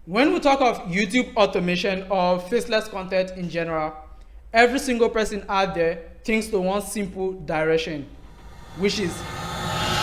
When we talk of YouTube automation or faceless content in general, every single person out there thinks to one simple direction, which is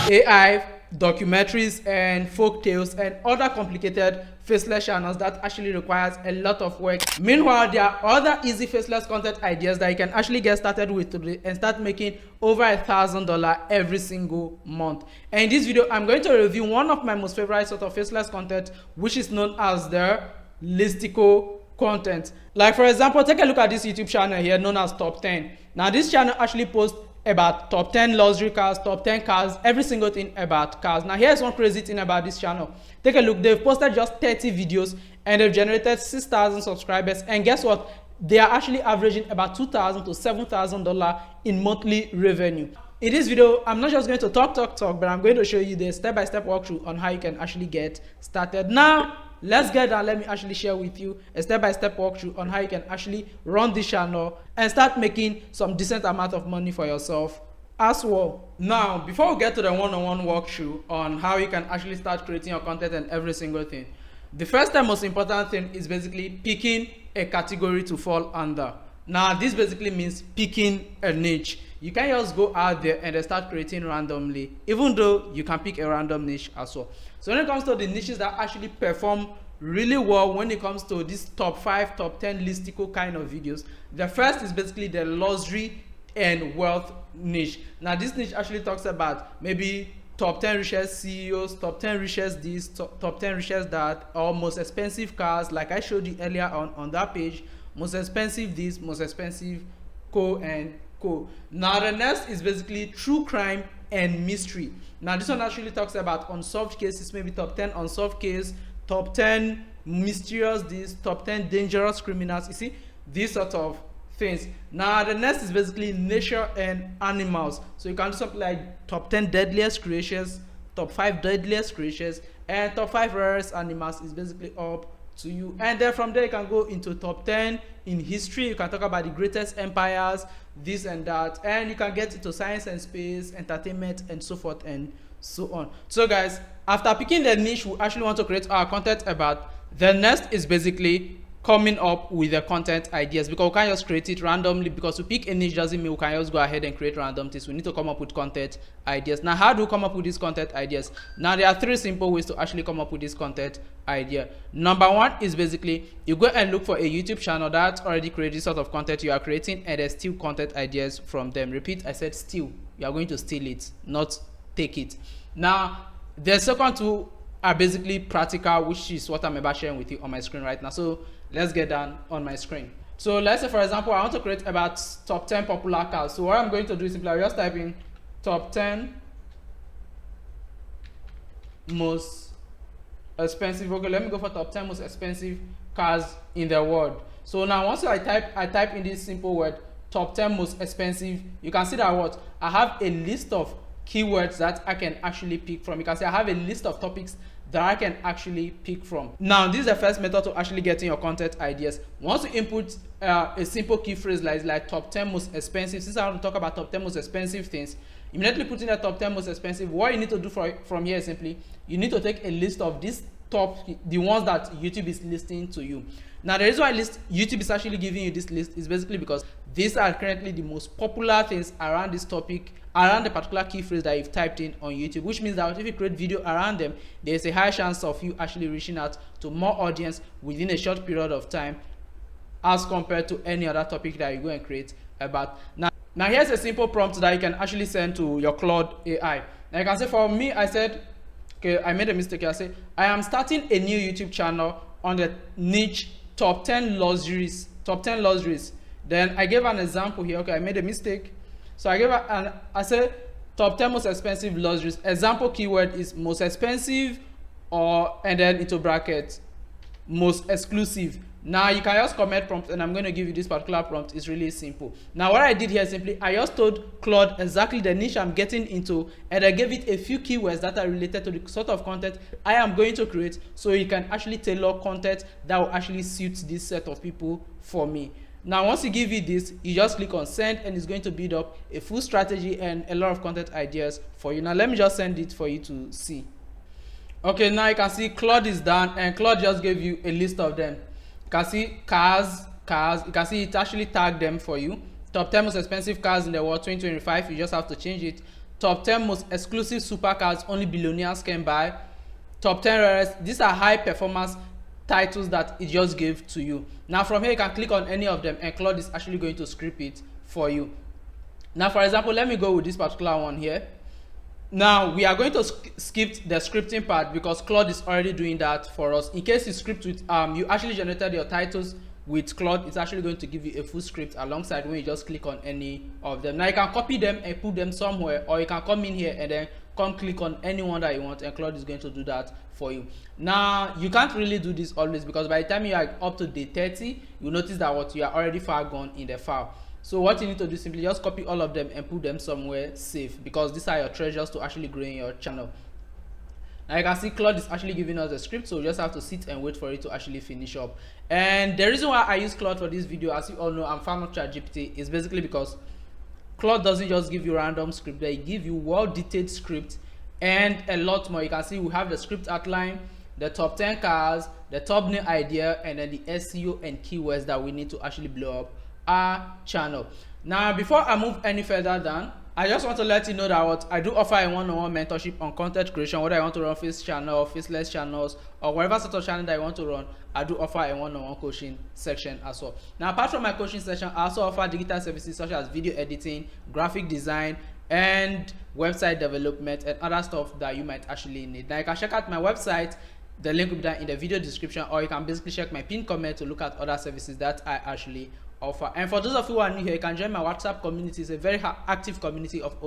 AI, documentaries, and folk tales, and other complicated faceless channels that actually requires a lot of work. Meanwhile, there are other easy faceless content ideas that you can actually get started with today and start making over $1,000 every single month. And in this video, I'm going to review one of my most favorite sort of faceless content, which is known as the listicle content. Like for example, take a look at this YouTube channel here known as Top 10. Now this channel actually posts about top 10 luxury cars, top 10 cars, every single thing about cars. Now here's one crazy thing about this channel. Take a look, they've posted just 30 videos and they've generated 6,000 subscribers, and guess what, they are actually averaging about $2,000 to $7,000 in monthly revenue. In this video, I'm not just going to talk, but I'm going to show you the step-by-step walkthrough on how you can actually get started. Now let's get down. Let me actually share with you a step-by-step walkthrough on how you can actually run this channel and start making some decent amount of money for yourself as well. Now, before we get to the one-on-one walkthrough on how you can actually start creating your content and every single thing, the first and most important thing is basically picking a category to fall under. Now, this basically means picking a niche. You can't just go out there and start creating randomly, even though you can pick a random niche as well. So when it comes to the niches that actually perform really well when it comes to this top 5, top 10 listicle kind of videos, the first is basically the luxury and wealth niche. Now this niche actually talks about maybe top 10 richest CEOs, top 10 richest this, top 10 richest that, or most expensive cars, like I showed you earlier on that page, most expensive this, most expensive and co. Now the next is basically true crime and mystery. Now this one actually talks about unsolved cases, maybe top 10 unsolved case, top 10 mysterious this, top 10 dangerous criminals. You see, these sort of things. Now the next is basically nature and animals. So you can do something like top 10 deadliest creatures, top 5 deadliest creatures, and top 5 rarest animals is basically up to you. And then from there you can go into top 10 in history. You can talk about the greatest empires, this and that, and you can get into science and space, entertainment, and so forth and so on. So guys, after picking the niche we actually want to create our content about, the next is basically coming up with the content ideas, because we can't just create it randomly. Because we pick a niche doesn't mean we can just go ahead and create random things. We need to come up with content ideas. Now how do we come up with these content ideas? Now there are 3 simple ways to actually come up with this content idea. Number 1 is basically you go and look for a YouTube channel that already created this sort of content you are creating, and there's steal content ideas from them. Repeat, I said steal. You are going to steal it, not take it. Now the second 2 are basically practical, which is what I'm about sharing with you on my screen right now. So let's get down on my screen. So let's say for example I want to create about top 10 popular cars. So what I'm going to do is simply I'll just type in top 10 most expensive. Okay, let me go for top 10 most expensive cars in the world. So now once I type in this simple word top 10 most expensive, you can see that what I have a list of keywords that I can actually pick from. You can see I have a list of topics that I can actually pick from. Now this is the first method to actually getting your content ideas. Once you input a simple key phrase like top 10 most expensive, since I want to talk about top 10 most expensive things, immediately put in the top 10 most expensive. What you need to do from here is simply you need to take a list of these the ones that YouTube is listing to you. Now the reason why YouTube is actually giving you this list is basically because these are currently the most popular things around this topic, around the particular key phrase that you've typed in on YouTube, which means that if you create video around them, there's a high chance of you actually reaching out to more audience within a short period of time as compared to any other topic that you go and create about. Now here's a simple prompt that you can actually send to your Claude AI. Now you can say, for me, I said, okay, I made a mistake here. I say I am starting a new YouTube channel on the niche top 10 luxuries. Then I gave an example here. Okay, I made a mistake. So I gave I said top 10 most expensive luxuries. Example keyword is most expensive, and then into brackets most exclusive. Now you can just comment prompt, and I'm going to give you this particular prompt. It's really simple. Now what I did here simply I just told Claude exactly the niche I'm getting into, and I gave it a few keywords that are related to the sort of content I am going to create, so you can actually tailor content that will actually suit this set of people for me. Now once you give it this, you just click on send, and it's going to build up a full strategy and a lot of content ideas for you. Now let me just send it for you to see. Okay, now you can see Claude is done, and Claude just gave you a list of them. You can see cars. You can see it actually tagged them for you. Top 10 most expensive cars in the world 2025. You just have to change it. Top 10 most exclusive supercars only billionaires can buy. Top 10 rarest. These are high performance titles that it just gave to you. Now from here you can click on any of them, and Claude is actually going to script it for you. Now for example, let me go with this particular one here. Now we are going to skip the scripting part because Claude is already doing that for us. In case you script with you actually generated your titles with Claude, it's actually going to give you a full script alongside when you just click on any of them. Now you can copy them and put them somewhere, or you can come in here and then come click on any one that you want, and Claude is going to do that for you. Now you can't really do this always, because by the time you are up to day 30, you notice that what you are already far gone in the file. So what you need to do, simply just copy all of them and put them somewhere safe, because these are your treasures to actually grow in your channel. Now you can see Claude is actually giving us a script, so we just have to sit and wait for it to actually finish up. And the reason why I use Claude for this video, as you all know, I'm fan of ChatGPT, is basically because Claude doesn't just give you random script, they give you well-detailed script and a lot more. You can see we have the script outline, the top 10 cars, the thumbnail idea, and then the SEO and keywords that we need to actually blow up our channel. Now before I move any further down, I just want to let you know that what I do offer a one-on-one mentorship on content creation. Whether I want to run Face channel, Faceless channels, or whatever sort of channel that I want to run, I do offer a one-on-one coaching section as well. Now apart from my coaching section, I also offer digital services such as video editing, graphic design, and website development, and other stuff that you might actually need. Now you can check out my website. The link will be down in the video description, or you can basically check my pinned comment to look at other services that I actually offer. And for those of you who are new here, you can join my WhatsApp community. It's a very active community of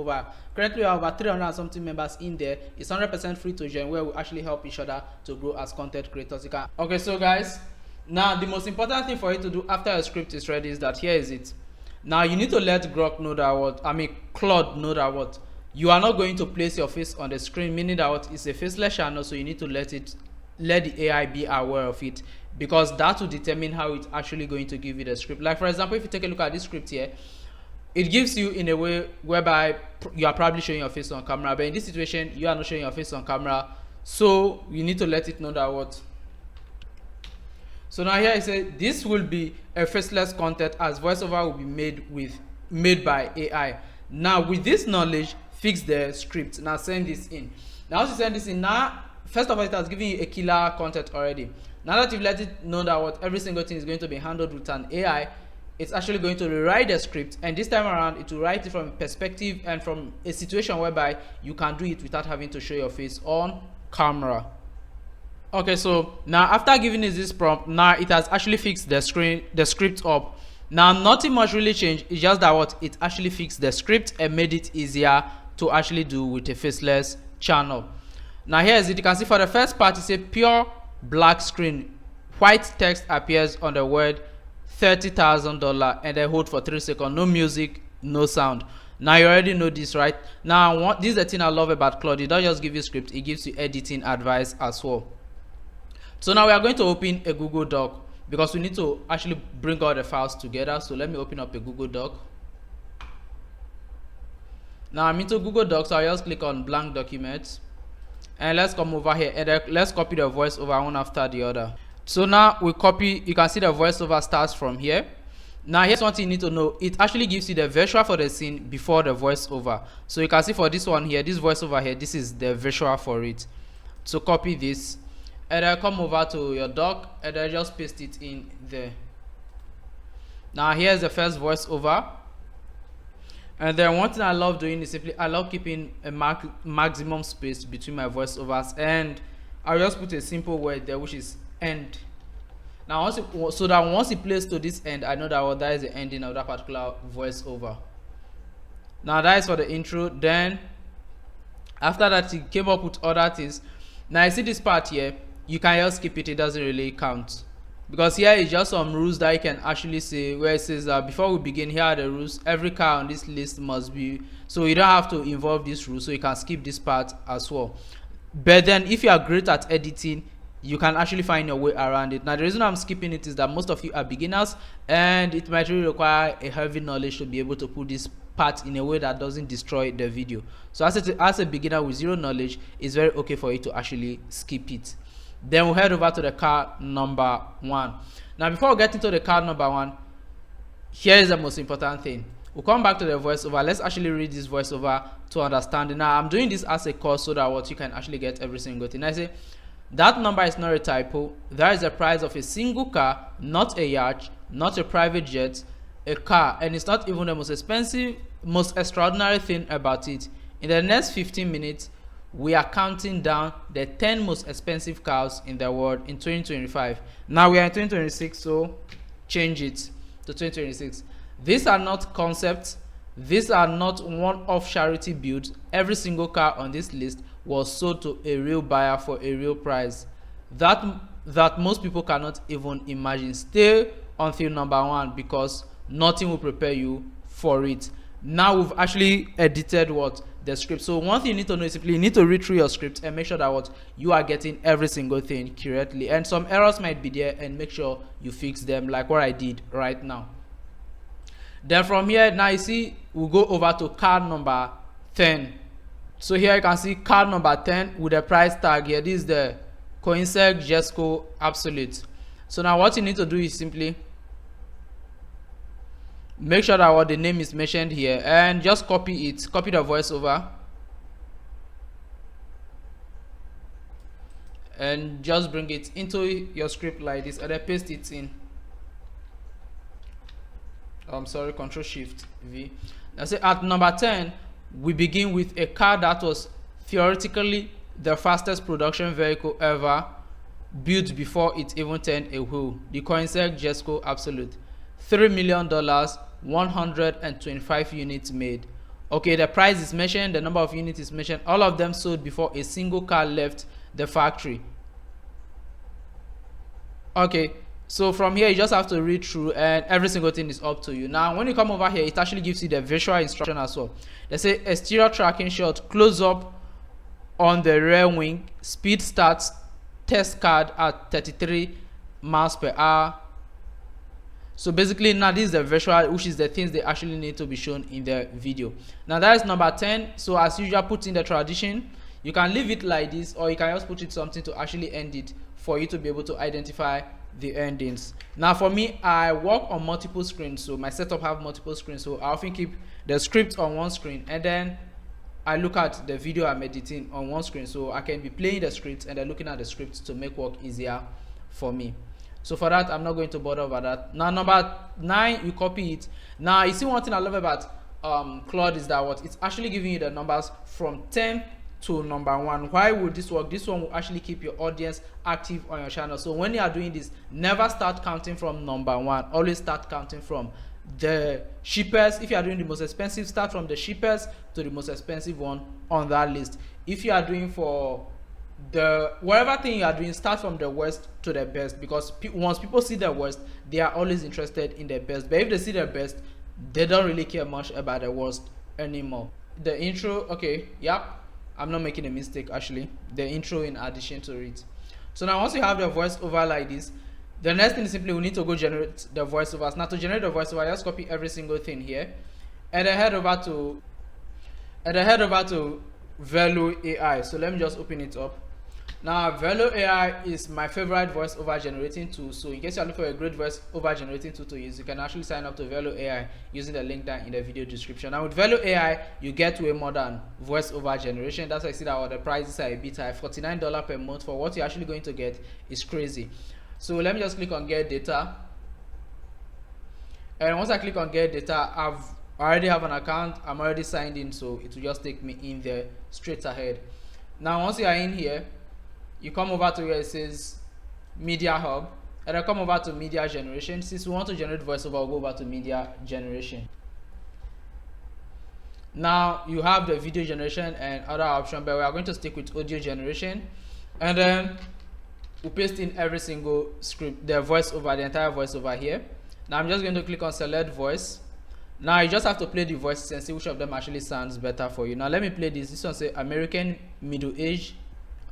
currently we have over 300 and something members in there. It's 100% free to join, where we actually help each other to grow as content creators. You can. Okay, so guys, now the most important thing for you to do after your script is ready is that here is it. Now you need to let Grok know that what, Claude know that what, you are not going to place your face on the screen, meaning that what, it's a faceless channel, so you need to let the AI be aware of it, because that will determine how it's actually going to give you the script. Like for example, if you take a look at this script here, it gives you in a way whereby you are probably showing your face on camera, but in this situation you are not showing your face on camera, so you need to let it know that what. So now here I say this will be a faceless content, as voiceover will be made by AI. Now with this knowledge, fix the script. Now send this in. Now once you send this in, now first of all, it has given you a killer content already. Now that you've let it know that what every single thing is going to be handled with an AI, it's actually going to rewrite the script, and this time around it will write it from a perspective and from a situation whereby you can do it without having to show your face on camera. Okay, so now after giving it this prompt, now it has actually fixed the script up. Now nothing much really changed, it's just that what it actually fixed the script and made it easier to actually do with a faceless channel. Now here is it. You can see for the first part it's a pure black screen, white text appears on the word $30,000 and then hold for 3 seconds, no music, no sound. Now you already know this, right? Now this is the thing I love about Claude. It doesn't just give you script, it gives you editing advice as well. So now we are going to open a Google Doc, because we need to actually bring all the files together. So let me open up a Google Doc. Now I'm into Google Docs, so I'll just click on blank documents. And let's come over here and let's copy the voiceover one after the other. So now we copy, you can see the voiceover starts from here. Now here's one thing you need to know, it actually gives you the visual for the scene before the voiceover. So you can see for this one here, this voiceover here, this is the visual for it. So copy this and then come over to your doc and then just paste it in there. Now here's the first voiceover. And then one thing I love doing is simply I love keeping a maximum space between my voiceovers, and I'll just put a simple word there, which is end. Now so that once it plays to this end, I know that that is the ending of that particular voiceover. Now that is for the intro. Then after that it came up with other things. Now you see this part here, you can just skip it, it doesn't really count, because here is just some rules that you can actually say, where it says that before we begin, here are the rules, every car on this list must be, so you don't have to involve this rule, so you can skip this part as well. But then if you are great at editing, you can actually find your way around it. Now the reason I'm skipping it is that most of you are beginners, and it might really require a heavy knowledge to be able to put this part in a way that doesn't destroy the video. So as a beginner with zero knowledge, it's very okay for you to actually skip it. Then we'll head over to the card number 1. Now before we get into the card number 1, here is the most important thing. We'll come back to the voiceover. Let's actually read this voiceover to understand it. Now I'm doing this as a course so that what you can actually get every single thing. I say that number is not a typo. That is the price of a single car, not a yacht, not a private jet, a car, and it's not even the most expensive, most extraordinary thing about it. In the next 15 minutes, we are counting down the 10 most expensive cars in the world in 2025. Now we are in 2026, so change it to 2026. These are not concepts. These are not one-off charity builds. Every single car on this list was sold to a real buyer for a real price that most people cannot even imagine. Stay until number 1 because nothing will prepare you for it. Now we've actually edited the script. So one thing you need to know is simply you need to read through your script and make sure that you are getting every single thing correctly, and some errors might be there, and make sure you fix them like what I did right now. Then from here, now you see we'll go over to card number 10. So here you can see card number 10 with the price tag here. This is the Koenigsegg Jesko Absolute. So now what you need to do is simply make sure that the name is mentioned here, and just copy it, copy the voiceover, and just bring it into your script like this, and then paste it in. Control Shift V. Now say at number 10 we begin with a car that was theoretically the fastest production vehicle ever built before it even turned a wheel, the Koenigsegg Jesko Absolute. $3 million, 125 units made. Okay, the price is mentioned, the number of units is mentioned, all of them sold before a single car left the factory. Okay, so from here you just have to read through, and every single thing is up to you. Now when you come over here, it actually gives you the visual instruction as well. They say exterior tracking shot, close up on the rear wing, speed starts, test card at 33 miles per hour. So basically now this is the visual, which is the things they actually need to be shown in the video. Now that is number 10. So as usual, put in the tradition. You can leave it like this, or you can just put it something to actually end it for you to be able to identify the endings. Now for me, I work on multiple screens, so my setup have multiple screens, so I often keep the script on one screen, and then I look at the video I'm editing on one screen, so I can be playing the script and then looking at the script to make work easier for me. So for that, I'm not going to bother about that. Now number 9, you copy it. Now you see one thing I love about Claude is that it's actually giving you the numbers from 10 to number 1. Why would this work? This one will actually keep your audience active on your channel. So when you are doing this, never start counting from number 1. Always start counting from the cheapest. If you are doing the most expensive, start from the cheapest to the most expensive one on that list. If you are doing for whatever thing you are doing, start from the worst to the best, because once people see the worst, they are always interested in the best. But if they see the best, they don't really care much about the worst anymore. The intro, okay, yep, I'm not making a mistake actually. The intro in addition to it. So now once you have the voiceover like this, the next thing is simply we need to go generate the voiceovers. Now to generate the voiceover, just copy every single thing here, and then head over to Virlo AI. So let me just open it up. Now Virlo AI is my favorite voiceover generating tool. So in case you're looking for a great voiceover generating tool to use, you can actually sign up to Virlo AI using the link down in the video description. Now with Virlo AI, you get way more than voiceover generation. That's why I see that the prices are a bit high. $49 per month for what you're actually going to get is crazy. So let me just click on get data, and once I click on get data, I already have an account, I'm already signed in, so it will just take me in there straight ahead. Now once you are in here, you come over to where it says media hub, and I come over to media generation. Since we want to generate voiceover, we'll go over to media generation. Now you have the video generation and other options, but we are going to stick with audio generation, and then we paste in every single script, the voiceover, the entire voiceover here. Now I'm just going to click on select voice. Now you just have to play the voices and see which of them actually sounds better for you. Now let me play this. This one say American middle age.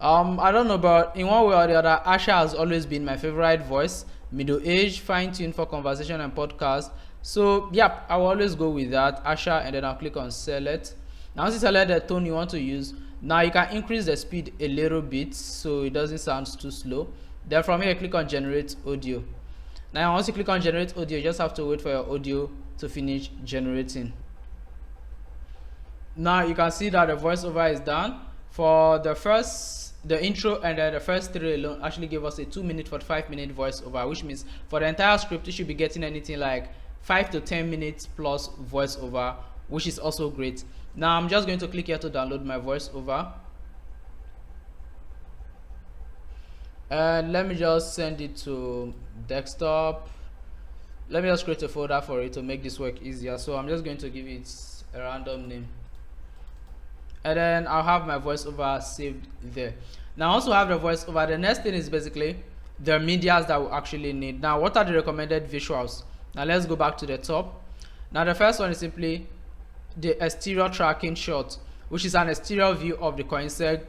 I don't know, but in one way or the other, Asha has always been my favorite voice. Middle age, fine-tuned for conversation and podcast, So yep, I will always go with that, Asha, and then I'll click on select. Now once you select the tone you want to use, now you can increase the speed a little bit so it doesn't sound too slow. Then from here click on generate audio. Now once you click on generate audio, you just have to wait for your audio to finish generating. Now you can see that the voiceover is done. For the intro and then the first 3 alone actually gave us a 2-minute 45-minute voiceover, which means for the entire script you should be getting anything like 5 to 10 minutes plus voiceover, which is also great. Now I'm just going to click here to download my voiceover, and let me just send it to desktop. Let me just create a folder for it to make this work easier. So I'm just going to give it a random name, and then I'll have my voiceover saved there. Now I also have the voiceover. The next thing is basically the medias that we actually need. Now what are the recommended visuals? Now let's go back to the top. Now the first one is simply the exterior tracking shot, which is an exterior view of the Coinseg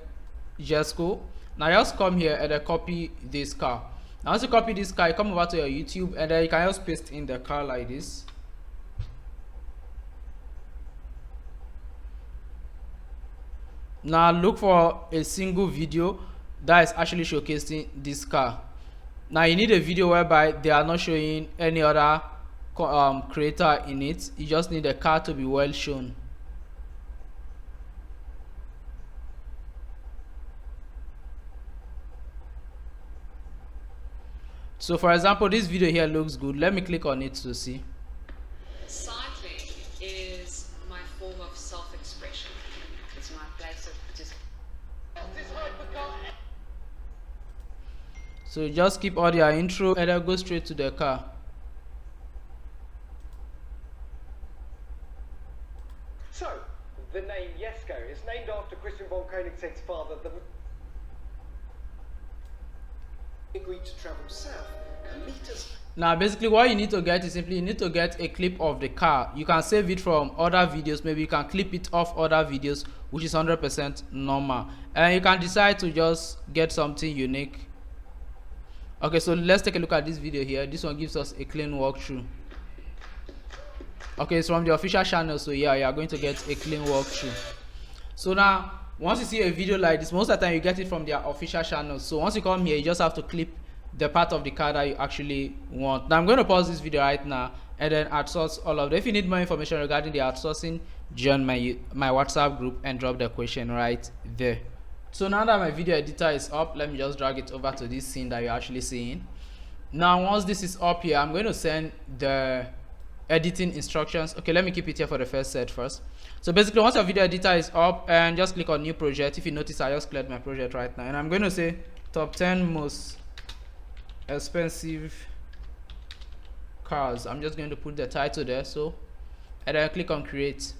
Jesco. Now just come here and then copy this car. Now once you copy this car, you come over to your YouTube and then you can just paste in the car like this. Now look for a single video that is actually showcasing this car. Now you need a video whereby they are not showing any other creator in it. You just need the car to be well shown. So for example, this video here looks good. Let me click on it to see. Cycling is my form of self-expression. It's my place of participation. So just keep all your intro and then go straight to the car. So, the name Jesco is named after Christian von Koenigsegg's father. Agreed to travel south and meet us. Now basically what you need to get is simply you need to get a clip of the car. You can save it from other videos, maybe you can clip it off other videos, which is 100% normal, and you can decide to just get something unique. Okay, so let's take a look at this video here. This one gives us a clean walkthrough. Okay, it's from the official channel, so yeah, you are going to get a clean walkthrough. So now once you see a video like this, most of the time you get it from their official channel. So once you come here, you just have to clip the part of the car that you actually want. Now I'm going to pause this video right now and then outsource all of them. If you need more information regarding the outsourcing, join my WhatsApp group and drop the question right there. So now that my video editor is up, let me just drag it over to this scene that you're actually seeing. Now once this is up here, I'm going to send the editing instructions. Okay, let me keep it here for the first set first. So basically once your video editor is up, and just click on new project. If you notice, I just cleared my project right now, and I'm going to say top 10 most expensive cars. I'm just going to put the title there, so, and then click on create,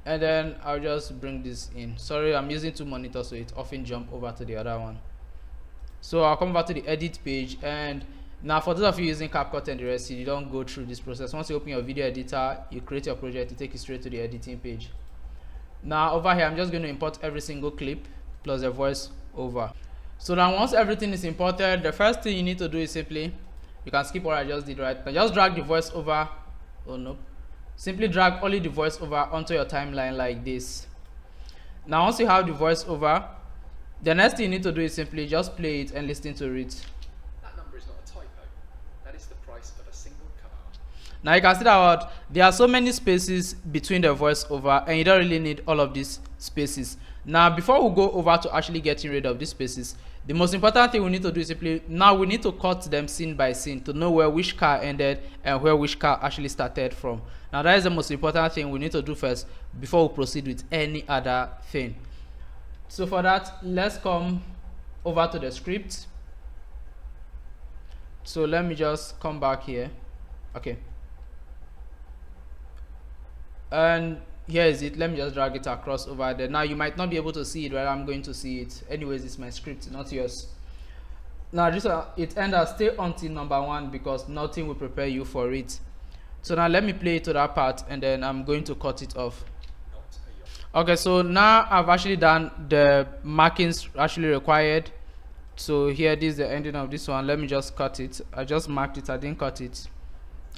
and then I'll just bring this in. Sorry, I'm using 2 monitors, so it often jump over to the other one. So I'll come back to the edit page, and now for those of you using CapCut and the rest, you don't go through this process. Once you open your video editor, you create your project, you take it straight to the editing page. Now over here, I'm just going to import every single clip plus the voice over. So now once everything is imported, the first thing you need to do is simply, you can skip what I just did right now, just drag the voice over. Oh no, simply drag only the voice over onto your timeline like this. Now once you have the voice over, the next thing you need to do is simply just play it and listen to it. That number is not a typo. That is the price of a single car. Now you can see that there are so many spaces between the voiceover, and you don't really need all of these spaces. Now before we go over to actually getting rid of these spaces, the most important thing we need to do is simply, now we need to cut them scene by scene to know where which car ended and where which car actually started from. Now that is the most important thing we need to do first before we proceed with any other thing. So for that, let's come over to the script. So let me just come back here. Okay, and here is it. Let me just drag it across over there. Now you might not be able to see it, but I'm going to see it anyways. It's my script, not yours. Now this it ends as stay until number 1 because nothing will prepare you for it. So now let me play it to that part, and then I'm going to cut it off. Okay, so now I've actually done the markings actually required. So here, this is the ending of this one. Let me just cut it. I just marked it, I didn't cut it.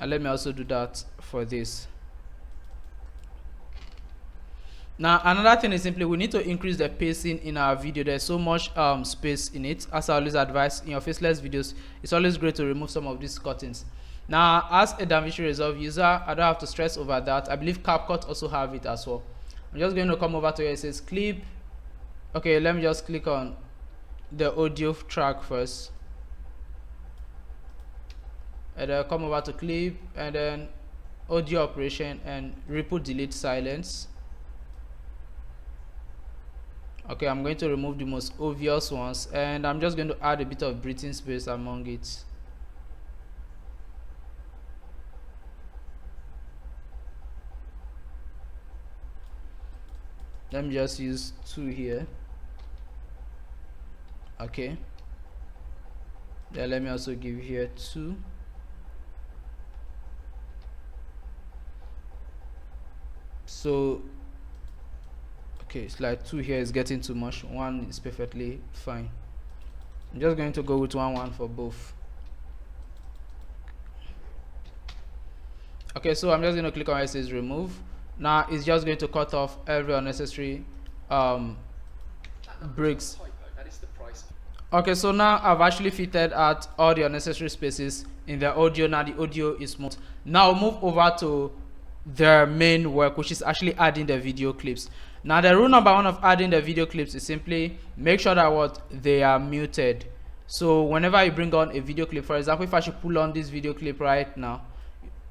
And let me also do that for this. Now another thing is simply we need to increase the pacing in our video. There's so much space in it. As I always advise in your faceless videos, it's always great to remove some of these cuttings. Now as a DaVinci Resolve user, I don't have to stress over that. I believe CapCut also have it as well. I'm just going to come over to where it says clip. Okay, let me just click on the audio track first, and then come over to clip, and then audio operation, and ripple delete silence. Okay, I'm going to remove the most obvious ones, and I'm just going to add a bit of breathing space among it. Let me just use 2 here. Okay, then let me also give here 2. So okay, it's like 2 here is getting too much. 1 is perfectly fine. I'm just going to go with 1 for both. Okay, so I'm just going to click on where it says remove. Now it's just going to cut off every unnecessary breaks. That is the price. Okay, so now I've actually fitted out all the unnecessary spaces in the audio. Now the audio is smooth. Now move over to their main work, which is actually adding the video clips. Now the rule number 1 of adding the video clips is simply make sure that they are muted. So whenever you bring on a video clip, for example, if I should pull on this video clip right now,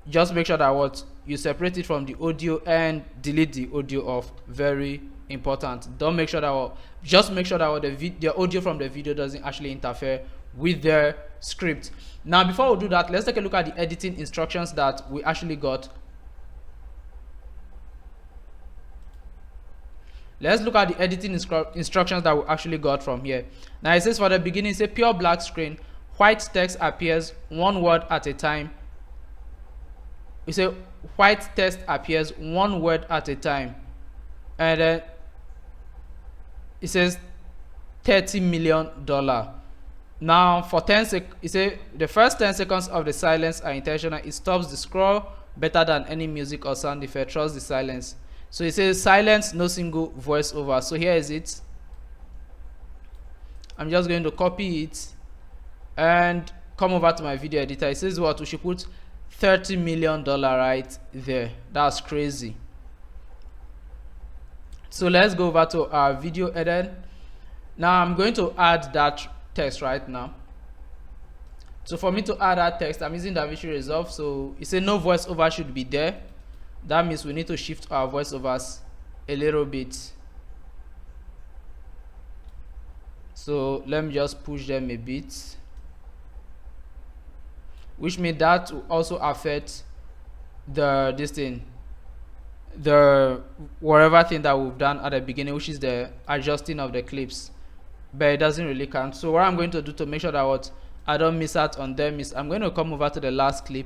just make sure that you separate it from the audio and delete the audio off. Very important. Don't make sure that just make sure that the audio from the video doesn't actually interfere with the script. Now before we do that, let's take a look at the editing instructions that we actually got. Let's look at the editing instructions that we actually got from here. Now it says for the beginning, it's a pure black screen. White text appears 1 word at a time. It's a white text appears 1 word at a time. And then it says $30 million. Now for 10 seconds, it says the first 10 seconds of the silence are intentional. It stops the scroll better than any music or sound effect. Trust the silence. So it says silence, no single voiceover. So here is it. I'm just going to copy it and come over to my video editor. It says we should put $30 million right there. That's crazy. So let's go over to our video edit. Now I'm going to add that text right now. So for me to add that text, I'm using DaVinci Resolve. So it says no voiceover should be there. That means we need to shift our voiceovers a little bit. So let me just push them a bit, which means that will also affect the whatever thing that we've done at the beginning, which is the adjusting of the clips, but it doesn't really count. So what I'm going to do to make sure that I don't miss out on them is I'm going to come over to the last clip.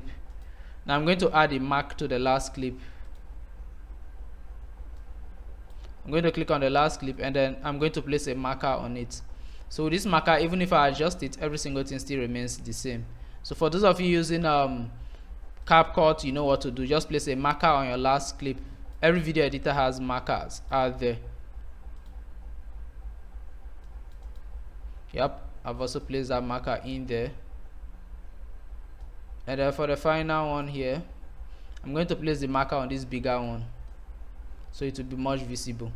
Now I'm going to add a mark to the last clip. I'm going to click on the last clip, and then I'm going to place a marker on it. So this marker, even if I adjust it, every single thing still remains the same. So for those of you using CapCut, you know what to do. Just place a marker on your last clip. Every video editor has markers out there. Yep, I've also placed that marker in there. And then for the final one here, I'm going to place the marker on this bigger one, so it will be much visible.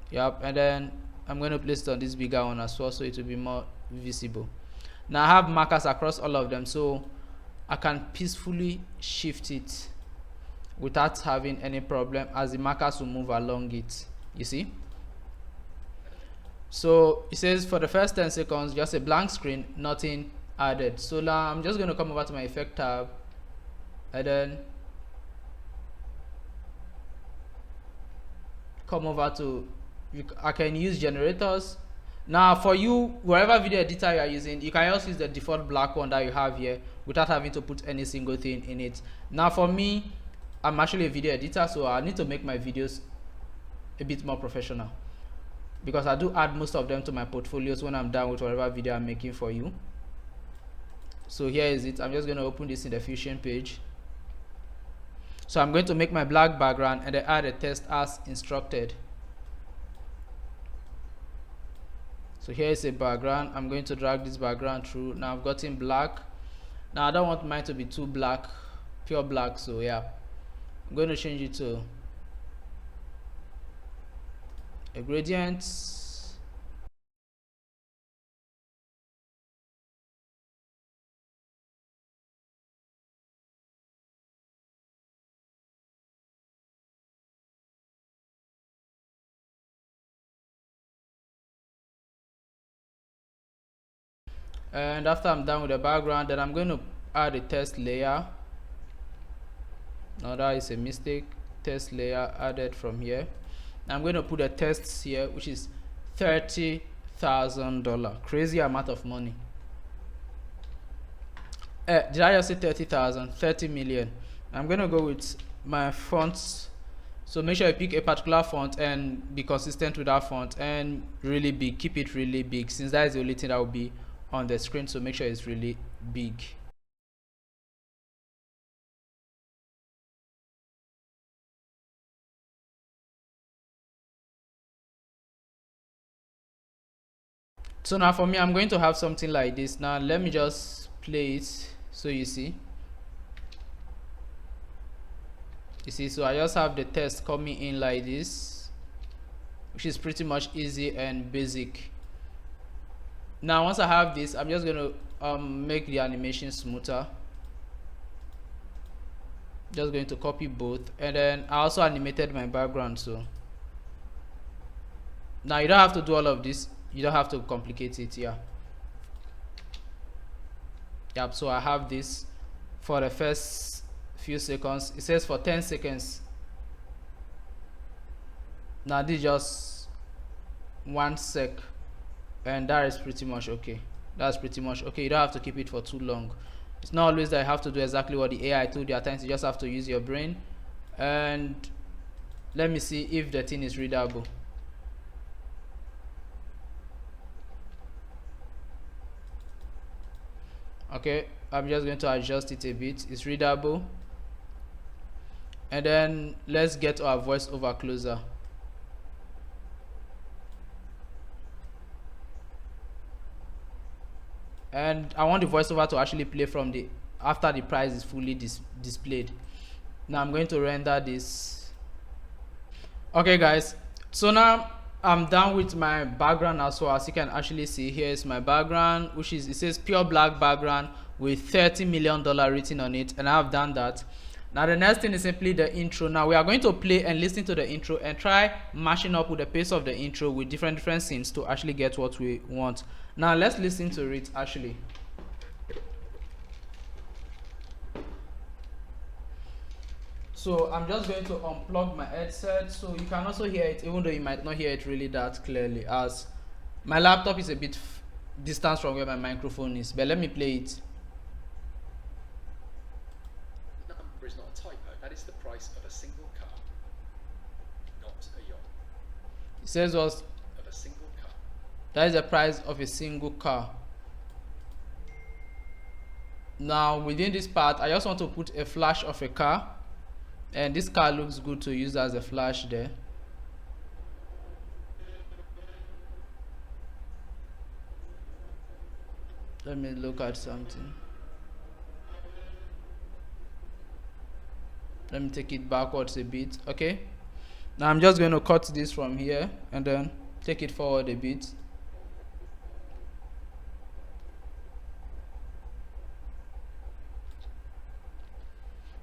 Yep, and then I'm going to place it on this bigger one as well, so it will be more visible. Now I have markers across all of them, so I can peacefully shift it without having any problem, as the markers will move along it. You see? So it says for the first 10 seconds, just a blank screen, nothing added. So now I'm just going to come over to my effect tab, and then come over to, I can use generators. Now for you, wherever video editor you are using, you can also use the default black one that you have here without having to put any single thing in it. Now for me, I'm actually a video editor, so I need to make my videos a bit more professional. because I do add most of them to my portfolios when I'm done with whatever video I'm making for you. So here is it. I'm just going to open this in the Fusion page. So I'm going to make my black background and then add a text as instructed. So here is a background. I'm going to drag this background through. Now I've gotten black. Now I don't want mine to be too black, pure black. So yeah, I'm going to change it to a gradient. And after I'm done with the background, then I'm going to add a text layer. Now that is a mistake. Text layer added from here. I'm going to put a text here, which is $30,000. Crazy amount of money. Did I just say 30,000? 30 million. I'm going to go with my fonts. So make sure you pick a particular font and be consistent with that font, and really big. Keep it really big, since that is the only thing that will be on the screen. So make sure it's really big. So now for me, I'm going to have something like this. Now let me just play it so you see. You see, so I just have the text coming in like this, which is pretty much easy and basic. Now once I have this, I'm just going to make the animation smoother. Just going to copy both, and then I also animated my background. So now you don't have to do all of this, you don't have to complicate it. Yep, so I have this for the first few seconds. It says for 10 seconds. Now this is just 1 sec, and that is pretty much okay. That's pretty much okay. You don't have to keep it for too long. It's not always that you have to do exactly what the AI told you. At times you just have to use your brain. And let me see if the thing is readable. Okay, I'm just going to adjust it a bit. It's readable. And then let's get our voiceover closer. And I want the voiceover to actually play from the after the price is fully displayed. Now I'm going to render this. Okay guys, so now I'm done with my background as well. As you can actually see, here is my background, which is, it says pure black background with $30 million written on it, and I've done that. Now the next thing is simply the intro. Now we are going to play and listen to the intro and try mashing up with the pace of the intro with different scenes to actually get what we want. Now let's listen to it actually. So I'm just going to unplug my headset so you can also hear it, even though you might not hear it really that clearly, as my laptop is a bit distant from where my microphone is. But let me play it. Number is not a typo. That is the price of a single car, not a yacht. It says was Of a single car. that is the price of a single car. Now within this part, I just want to put a flash of a car, and this car looks good to use as a flash there. Let me look at something. Let me take it backwards a bit. Okay, now I'm just going to cut this from here and then take it forward a bit.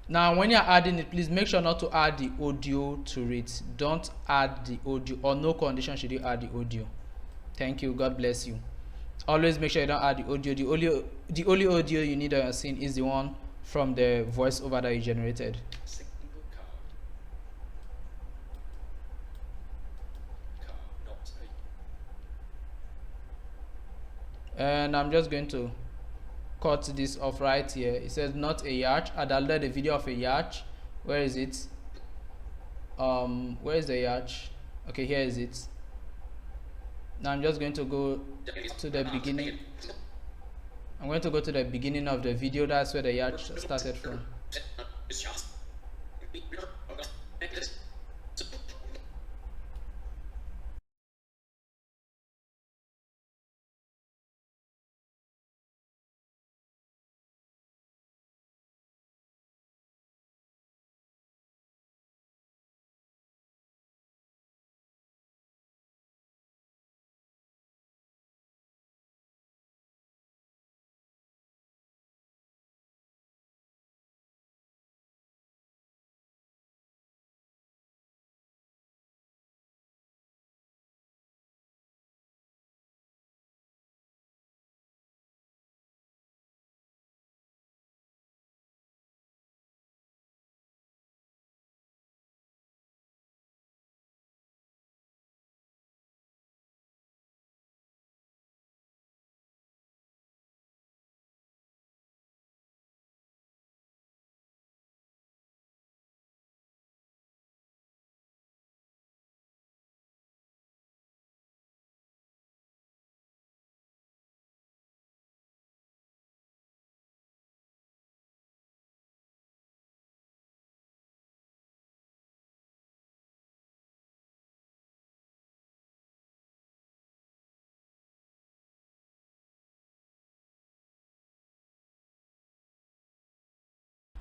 Now when you're adding it, please make sure not to add the audio to it. Don't add the audio, or no condition should you add the audio. Thank you, God bless you. Always make sure you don't add the audio. The only audio you need on your scene is the one from the voiceover that you generated. Single car. Car, not a. And I'm just going to cut this off right here. It says not a yacht. I downloaded a video of a yacht. Where is it? Where is the yacht? Okay, here is it. Now I'm just going to go to the beginning. I'm going to go to the beginning of the video. That's where the yacht started from.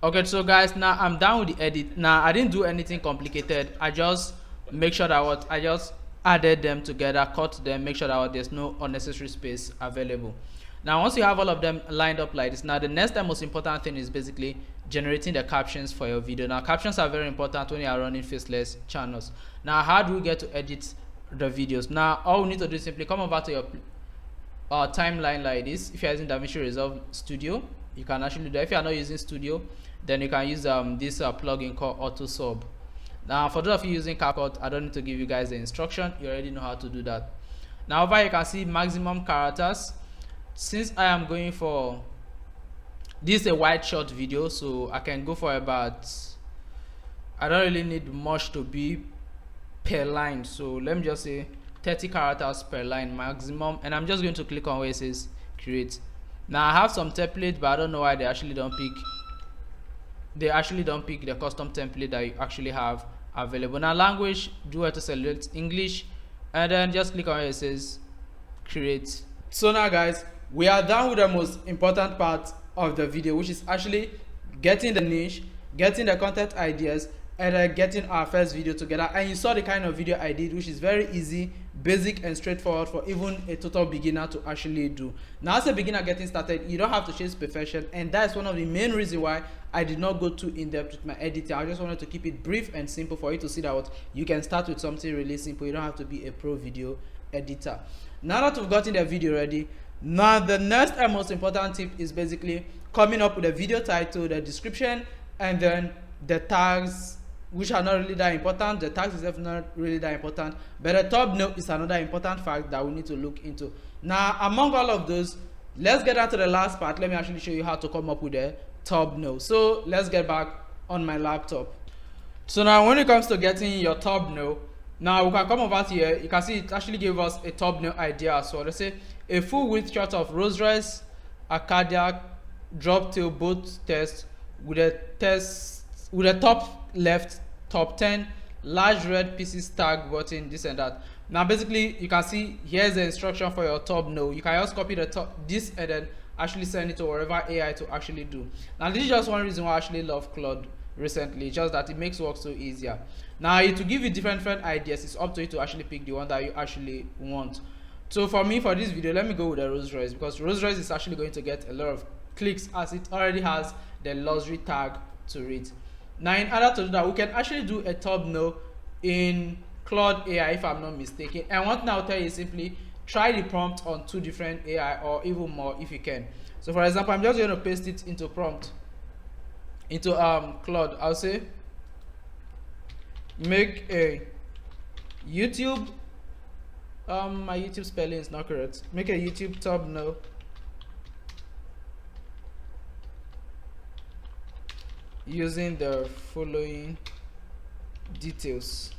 Okay, so guys, now I'm done with the edit. Now I didn't do anything complicated. I just make sure that what I just added them together, cut them, make sure that what, there's no unnecessary space available. Now once you have all of them lined up like this, now the next and most important thing is basically generating the captions for your video. Now captions are very important when you are running faceless channels. Now how do we get to edit the videos? Now all we need to do is simply come over to your timeline like this. If you're using DaVinci Resolve Studio, you can actually do that. If you are not using Studio, then you can use this plugin called Auto Sub. Now for those of you using CapCut, I don't need to give you guys the instruction, you already know how to do that. Now over here you can see maximum characters. Since I am going for this is a wide shot video, so I can go for about, I don't really need much to be per line, so let me just say 30 characters per line maximum, and I'm just going to click on where it says create. Now I have some templates, but I don't know why they actually don't pick the custom template that you actually have available. Now language, do have to select English, and then just click on where it says create. So now guys, we are done with the most important part of the video, which is actually getting the niche, getting the content ideas, and then getting our first video together. And you saw the kind of video I did, which is very easy, basic and straightforward for even a total beginner to actually do. Now as a beginner getting started, you don't have to chase perfection, and that's one of the main reasons why I did not go too in-depth with my editing. I just wanted to keep it brief and simple for you to see that what you can start with something really simple. You don't have to be a pro video editor. Now that we've gotten the video ready, now the next and most important tip is basically coming up with a video title, the description, and then the tags, which are not really that important. The tags is not really that important, but the thumbnail is another important fact that we need to look into. Now among all of those, let's get down to the last part. Let me actually show you how to come up with a thumbnail. So let's get back on my laptop. So now when it comes to getting your thumbnail, now we can come over here. You can see it actually gave us a thumbnail idea as well. Let's say a full width shot of Rolls Royce, Arcadia, drop tail boat test with a top left, top 10, large red pieces tag button, this and that. Now basically you can see here's the instruction for your thumbnail. You can just copy this and then actually send it to wherever AI to actually do. Now this is just one reason why I actually love Claude recently, just that it makes work so easier. Now to give you different ideas, it's up to you to actually pick the one that you actually want. So for me, for this video, let me go with the Rolls Royce, because Rolls Royce is actually going to get a lot of clicks as it already has the luxury tag to it. Now in order to do that, we can actually do a thumbnail in Claude AI if I'm not mistaken. And one thing I'll tell you is simply try the prompt on 2 different AI or even more if you can. So for example, I'm just going to paste it into Claude. I'll say make a YouTube, my YouTube spelling is not correct. Make a YouTube thumbnail using the following details,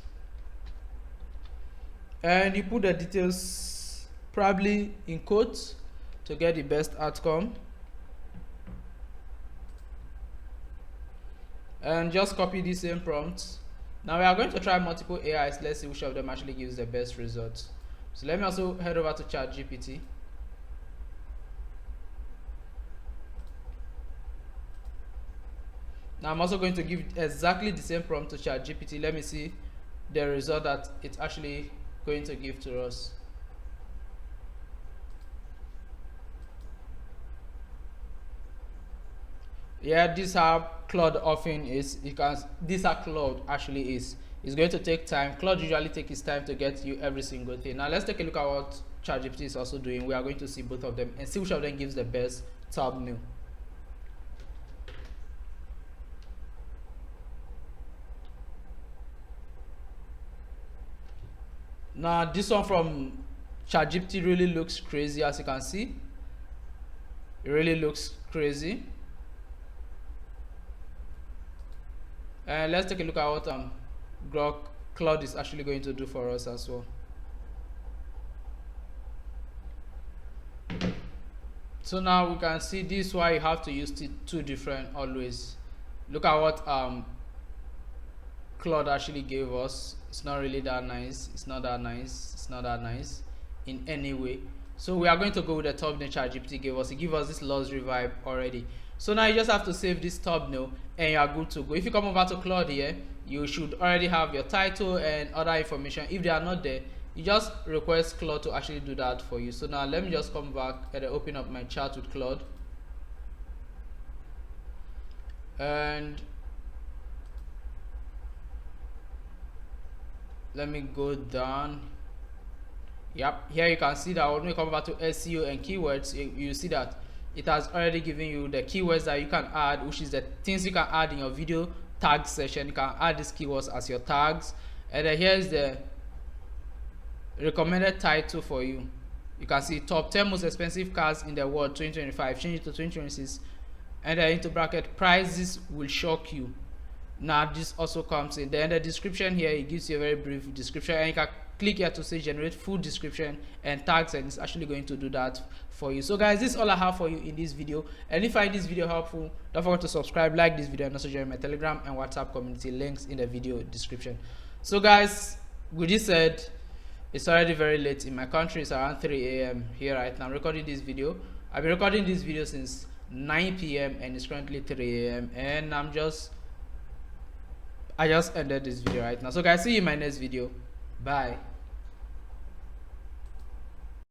and you put the details probably in quotes to get the best outcome, and just copy the same prompts. Now we are going to try multiple AIs. Let's see which of them actually gives the best results. So let me also head over to ChatGPT. Now I'm also going to give exactly the same prompt to ChatGPT. Let me see the result that it's actually going to give to us. Yeah, this how Claude often is. This how Claude actually is. It's going to take time. Claude usually takes his time to get you every single thing. Now let's take a look at what ChatGPT is also doing. We are going to see both of them and see which of them gives the best thumbnail. Now this one from ChatGPT really looks crazy, as you can see. It really looks crazy. And let's take a look at what Grok Claude is actually going to do for us as well. So now we can see this is why you have to use two different always. Look at what Claude actually gave us. It's not really that nice. It's not that nice. It's not that nice in any way. So we are going to go with the thumbnail ChatGPT gave us. It gives us this luxury vibe already. So now you just have to save this thumbnail and you are good to go. If you come over to Claude here, you should already have your title and other information. If they are not there, you just request Claude to actually do that for you. So now let me just come back and open up my chat with Claude. And let me go down. Yep, here you can see that when we come over to SEO and keywords, you see that it has already given you the keywords that you can add, which is the things you can add in your video tag section. You can add these keywords as your tags, and then here's the recommended title for you. You can see top 10 most expensive cars in the world 2025, change it to 2026, and then into bracket prices will shock you. Now this also comes in then the description. Here it gives you a very brief description, and you can click here to say generate full description and tags, and it's actually going to do that for you. So guys, this is all I have for you in this video, and if you find this video helpful, don't forget to subscribe, like this video, and also join my Telegram and WhatsApp community, links in the video description. So guys, with this said, it's already very late in my country. It's around 3 AM here right now. I'm recording this video. I've been recording this video since 9 PM and it's currently 3 AM, and I just ended this video right now. So guys, see you in my next video. Bye.